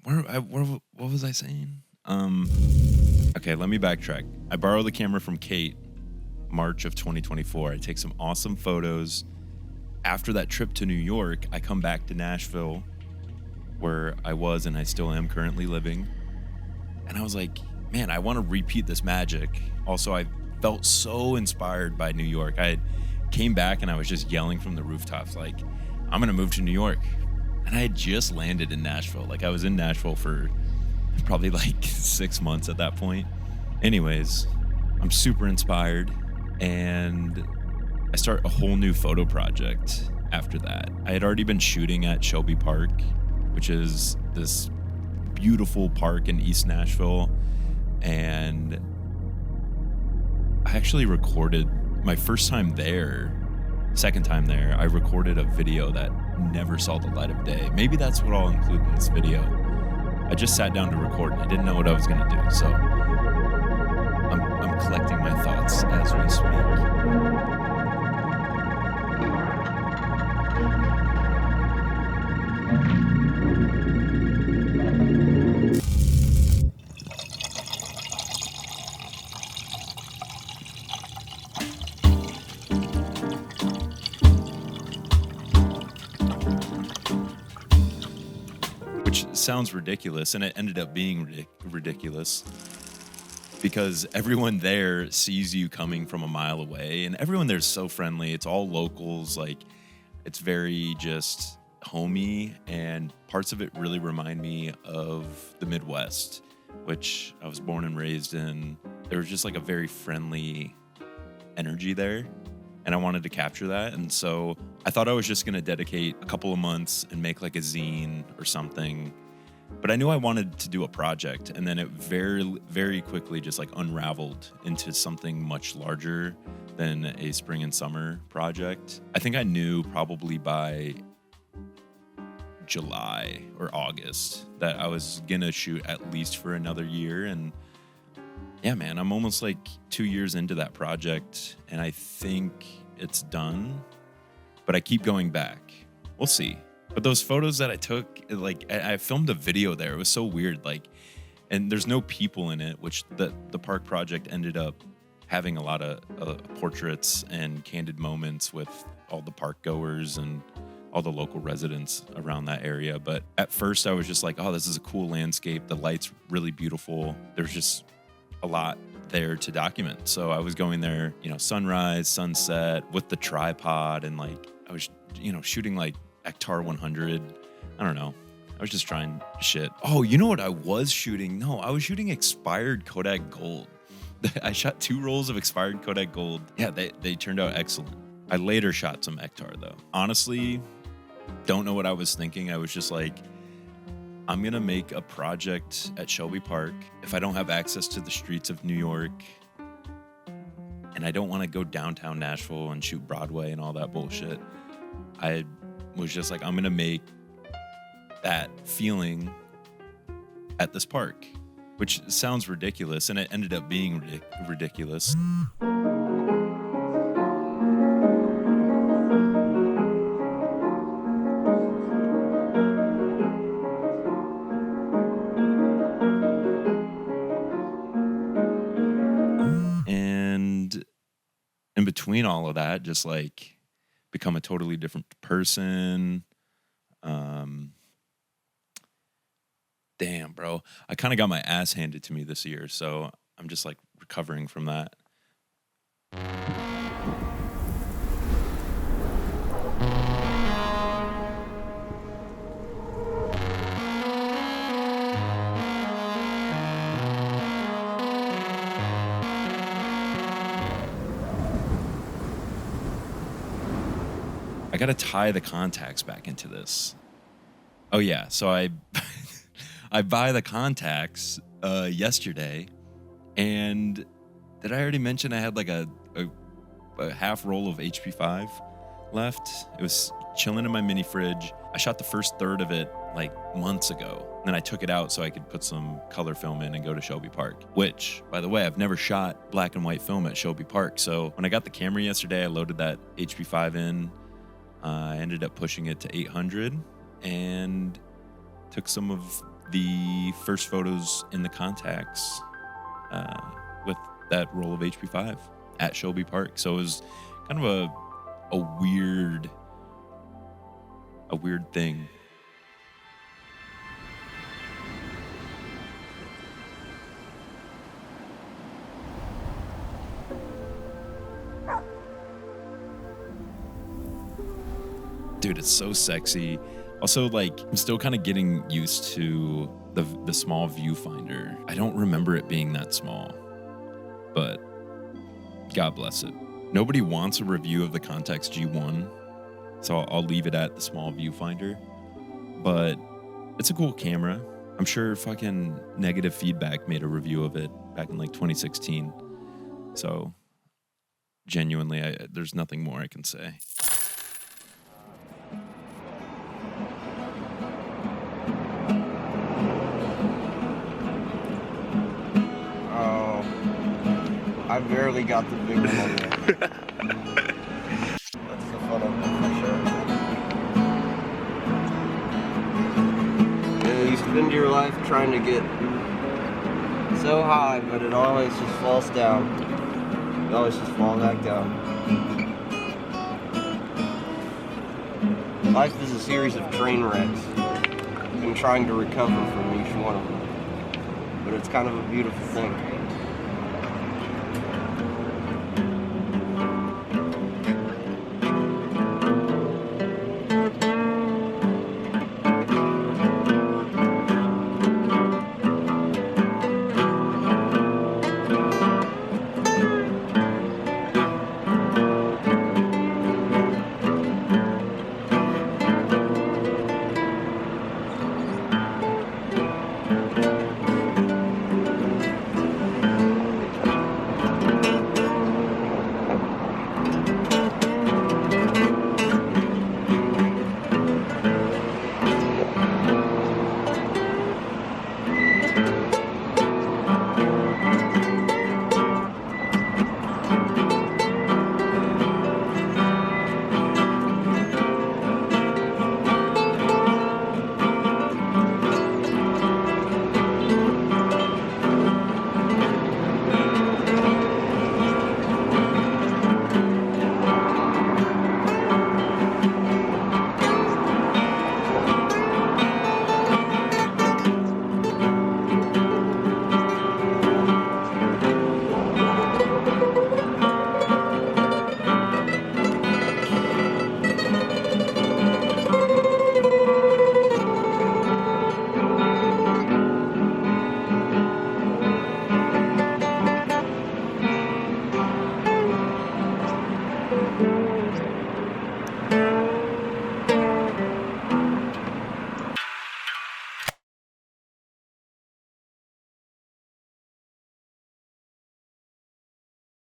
what was I saying? Okay, let me backtrack. I borrowed the camera from Kate, March of 2024. I take some awesome photos. After that trip to New York, I come back to Nashville, where I was and I still am currently living. And I was like, man, I want to repeat this magic. Also, I felt so inspired by New York. I came back and I was just yelling from the rooftops, like, I'm going to move to New York. And I had just landed in Nashville. Like, I was in Nashville for probably like 6 months at that point. Anyways, I'm super inspired and I start a whole new photo project after that. I had already been shooting at Shelby Park, which is this beautiful park in East Nashville. And I actually recorded my first time there, second time there, I recorded a video that never saw the light of day. Maybe that's what I'll include in this video. I just sat down to record and I didn't know what I was going to do. So I'm collecting my thoughts as we speak. Which sounds ridiculous, and it ended up being ridiculous because everyone there sees you coming from a mile away, and everyone there's so friendly. It's all locals, like it's very just homey, and parts of it really remind me of the Midwest, which I was born and raised in. There was just like a very friendly energy there, and I wanted to capture that. And so I thought I was just going to dedicate a couple of months and make like a zine or something. But I knew I wanted to do a project, and then it very, very quickly just like unraveled into something much larger than a spring and summer project. I think I knew probably by July or August that I was going to shoot at least for another year. And yeah, man, I'm almost like 2 years into that project, and I think it's done, but I keep going back. We'll see. But those photos that I took, like I filmed a video there. It was so weird. Like, and there's no people in it, which the park project ended up having a lot of portraits and candid moments with all the park goers and all the local residents around that area. But at first I was just like, oh, this is a cool landscape. The light's really beautiful. There's just a lot there to document. So I was going there, sunrise, sunset with the tripod, and like I was, shooting like Ektar 100. I don't know. I was just trying shit. Oh, you know what I was shooting? No, I was shooting expired Kodak Gold. I shot 2 rolls of expired Kodak Gold. Yeah, they turned out excellent. I later shot some Ektar though. Honestly, don't know what I was thinking. I was just like, I'm going to make a project at Shelby Park. If I don't have access to the streets of New York, and I don't want to go downtown Nashville and shoot Broadway and all that bullshit, I was just like, I'm going to make that feeling at this park, which sounds ridiculous, and it ended up being ridiculous. And in between all of that, just like become a totally different person. Damn, bro. I kind of got my ass handed to me this year, so I'm just like recovering from that. I got to tie the Contax back into this. Oh yeah, so I buy the Contax yesterday, and did I already mention I had like a half roll of HP5 left? It was chilling in my mini fridge. I shot the first third of it like months ago. Then I took it out so I could put some color film in and go to Shelby Park, which, by the way, I've never shot black and white film at Shelby Park. So when I got the camera yesterday, I loaded that HP5 in. I ended up pushing it to 800 and took some of the first photos in the Contax with that roll of HP5 at Shelby Park. So it was kind of a weird thing. Dude, it's so sexy. Also, like, I'm still kind of getting used to the small viewfinder. I don't remember it being that small, but God bless it. Nobody wants a review of the Contax G1, so I'll leave it at the small viewfinder. But it's a cool camera. I'm sure fucking Negative Feedback made a review of it back in like 2016. So genuinely, there's nothing more I can say. I barely got the big one on there. That's the fun of it for sure. Yeah, you spend your life trying to get so high, but it always just falls down. You always just fall back down. Life is a series of train wrecks and trying to recover from each one of them. But it's kind of a beautiful thing.